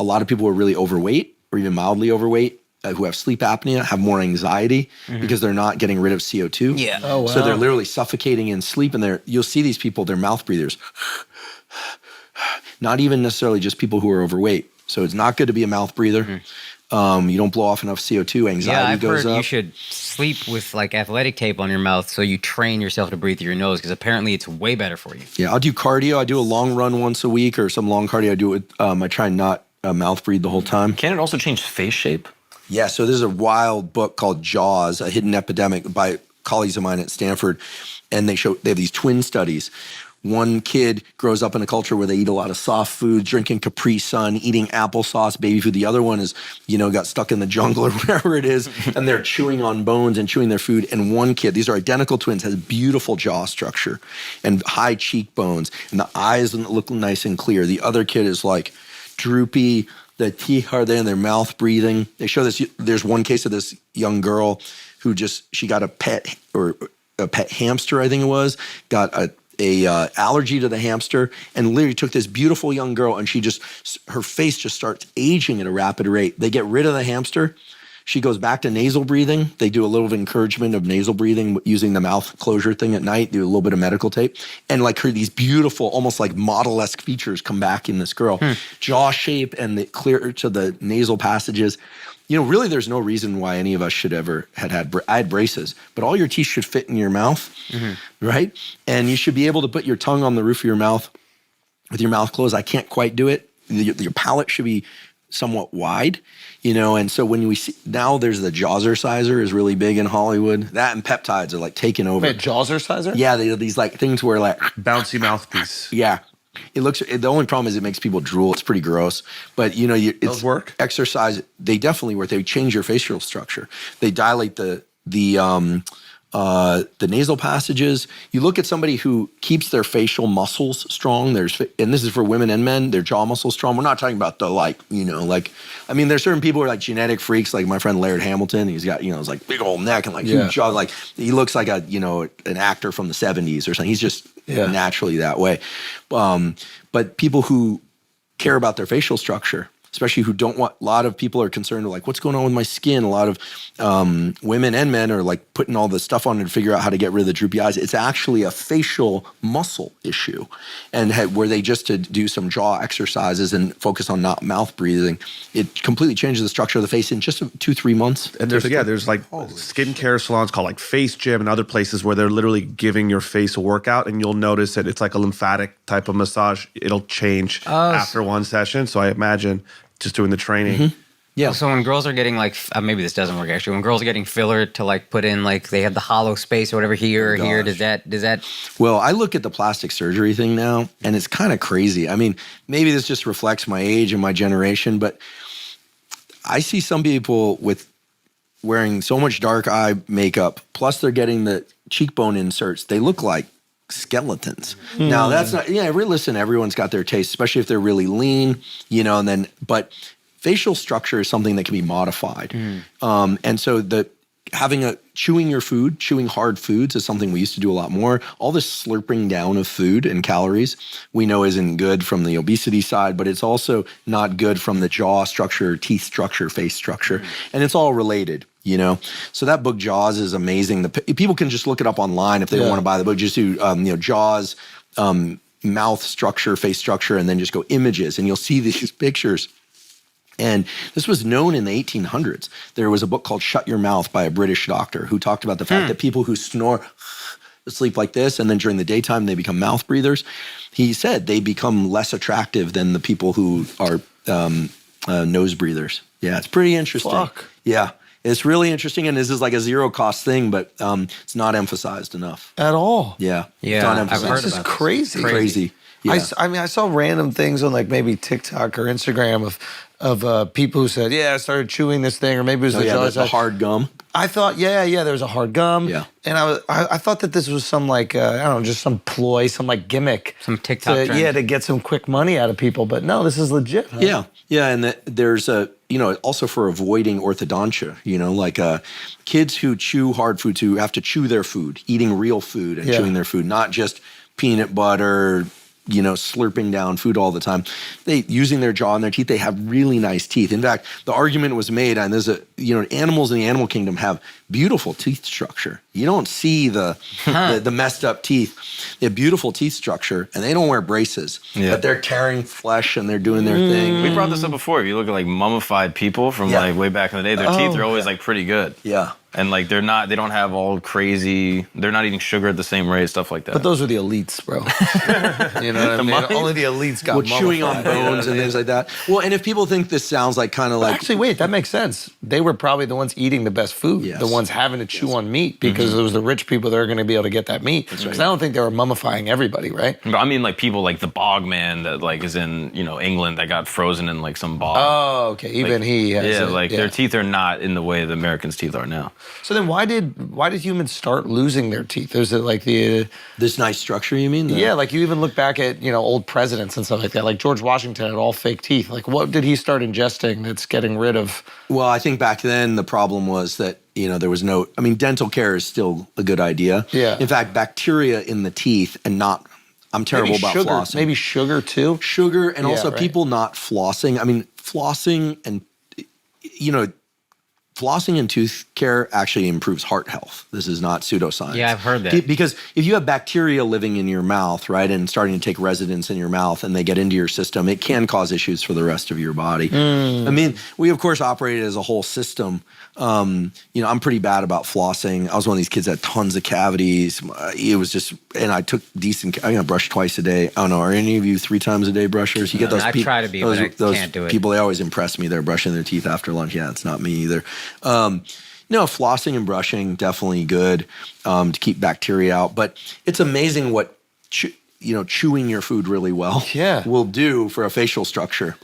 a lot of people who are really overweight or even mildly overweight who have sleep apnea have more anxiety because they're not getting rid of CO2. Yeah. Oh, wow. So they're literally suffocating in sleep, and you'll see these people, they're mouth breathers. Not even necessarily just people who are overweight. So it's not good to be a mouth breather. You don't blow off enough CO2, anxiety I've goes heard up. you should sleep with like athletic tape on your mouth so you train yourself to breathe through your nose because apparently it's way better for you. Yeah, I'll do cardio. I do a long run once a week or some long cardio. I do it. I try and not mouth breathe the whole time. Can it also change face shape? Yeah, so there's a wild book called Jaws, A Hidden Epidemic by colleagues of mine at Stanford, and they have these twin studies. One kid grows up in a culture where they eat a lot of soft food, drinking Capri Sun, eating applesauce, baby food. The other one is, got stuck in the jungle or wherever it is, and they're chewing on bones and chewing their food. And one kid, these are identical twins, has beautiful jaw structure and high cheekbones, and the eyes look nice and clear. The other kid is like droopy, the teeth are there in their mouth breathing. They show this, there's one case of this young girl who she got a pet hamster, I think it was, got a allergy to the hamster, and literally took this beautiful young girl, and her face just starts aging at a rapid rate. They get rid of the hamster. She goes back to nasal breathing. They do a little encouragement of nasal breathing using the mouth closure thing at night, do a little bit of medical tape. And these beautiful, almost like model-esque features come back in this girl. Jaw shape and the clear to the nasal passages. Really there's no reason why any of us should ever I had braces, but all your teeth should fit in your mouth, right? And you should be able to put your tongue on the roof of your mouth with your mouth closed. I can't quite do it. Your palate should be somewhat wide, and so when we see, now there's the Jawzrsizer is really big in Hollywood. That and peptides are like taking over. Wait, Jawzrsizer? Yeah, they have these like things where like, Bouncy mouthpiece. yeah. The only problem is it makes people drool. It's pretty gross. But Those work? Exercise, they definitely work. They change your facial structure. They dilate the nasal passages. You look at somebody who keeps their facial muscles strong. And this is for women and men, their jaw muscles strong. We're not talking about there's certain people who are like genetic freaks, like my friend Laird Hamilton. He's got, his like big old neck and like huge jaw. Like he looks like an actor from the 70s or something. He's just naturally that way. But people who care about their facial structure, especially who don't want, a lot of people are concerned with like, what's going on with my skin? A lot of women and men are like putting all this stuff on to figure out how to get rid of the droopy eyes. It's actually a facial muscle issue. And were they just to do some jaw exercises and focus on not mouth breathing, it completely changes the structure of the face in just 2-3 months. And there's like skincare salons called like Face Gym and other places where they're literally giving your face a workout, and you'll notice that it's like a lymphatic type of massage. It'll change after one session. So I imagine just doing the training. Yeah. So when girls are getting like, maybe this doesn't work actually. When girls are getting filler to like put in like they have the hollow space or whatever here or here, does that? Well, I look at the plastic surgery thing now, and it's kind of crazy. I mean, maybe this just reflects my age and my generation, but I see some people with wearing so much dark eye makeup, plus they're getting the cheekbone inserts. They look like skeletons. Now that's not, listen, everyone's got their taste, especially if they're really lean, but facial structure is something that can be modified. And so chewing hard foods is something we used to do a lot more. All this slurping down of food and calories we know isn't good from the obesity side, but it's also not good from the jaw structure, teeth structure, face structure. And it's all related. So that book Jaws is amazing. People can just look it up online if they want to buy the book. Just do Jaws, mouth structure, face structure, and then just go images, and you'll see these pictures. And this was known in the 1800s. There was a book called Shut Your Mouth by a British doctor who talked about the fact that people who snore, sleep like this, and then during the daytime they become mouth breathers. He said they become less attractive than the people who are nose breathers. Yeah, it's pretty interesting. Fuck. Yeah. It's really interesting, and this is like a zero-cost thing, but it's not emphasized enough. At all. Yeah. Yeah, It's not I've emphasized. heard This is about this. crazy. Crazy. Yeah. I saw random things on like maybe TikTok or Instagram of people who said, I started chewing this thing, or maybe it was the hard gum. I thought, there was a hard gum. Yeah. And I thought that this was some like, just some ploy, some like gimmick. Some TikTok trend. to get some quick money out of people. But no, this is legit. Huh? Yeah. Yeah. And there's also for avoiding orthodontia, kids who chew hard foods, who have to chew their food, eating real food and chewing their food, not just peanut butter, slurping down food all the time. They using their jaw and their teeth. They have really nice teeth. In fact, the argument was made, and animals in the animal kingdom have beautiful teeth structure. You don't see the messed up teeth. They have beautiful teeth structure, and they don't wear braces. Yeah. But they're tearing flesh and they're doing their thing. We brought this up before. If you look at like mummified people from like way back in the day, their teeth are always like pretty good. Yeah. And like they don't have all crazy, they're not eating sugar at the same rate, stuff like that. But those are the elites, bro. You know what I mean? mummies? Only the elites got Chewing on mummified. bones and things like that. Well, and if people think this sounds like kind of like Actually, wait, that makes sense. They were probably the ones eating the best food, Yes. the ones having to chew on meat because it was the rich people that are going to be able to get that meat. Because I don't think they were mummifying everybody, right? But I mean like people like the bog man that like is in, England that got frozen in like some bog. Oh, okay. Even he has their teeth are not in the way the Americans' teeth are now. So then why did humans start losing their teeth? Is it like this nice structure, you mean? yeah, like you even look back at, old presidents and stuff like that. Like George Washington had all fake teeth. Like what did he start ingesting that's getting rid of? Well, I think back then the problem was that, there was dental care is still a good idea. Yeah. In fact, bacteria in the teeth I'm terrible about sugar, flossing. maybe sugar too. Sugar and Yeah, also right. people not flossing. Flossing and, flossing and tooth care actually improves heart health. This is not pseudoscience. Yeah, I've heard that. Because if you have bacteria living in your mouth, right, and starting to take residence in your mouth and they get into your system, it can cause issues for the rest of your body. We, of course, operate as a whole system. I'm pretty bad about flossing. I was one of these kids that had tons of cavities. It was just, and I took I brush twice a day. I don't know, are any of you 3 times a day brushers? You get those I try to be, but I can't do it. People, they always impress me. They're brushing their teeth after lunch. Yeah, it's not me either. Flossing and brushing, definitely good to keep bacteria out. But it's amazing what chewing your food really well Yeah. will do for a facial structure.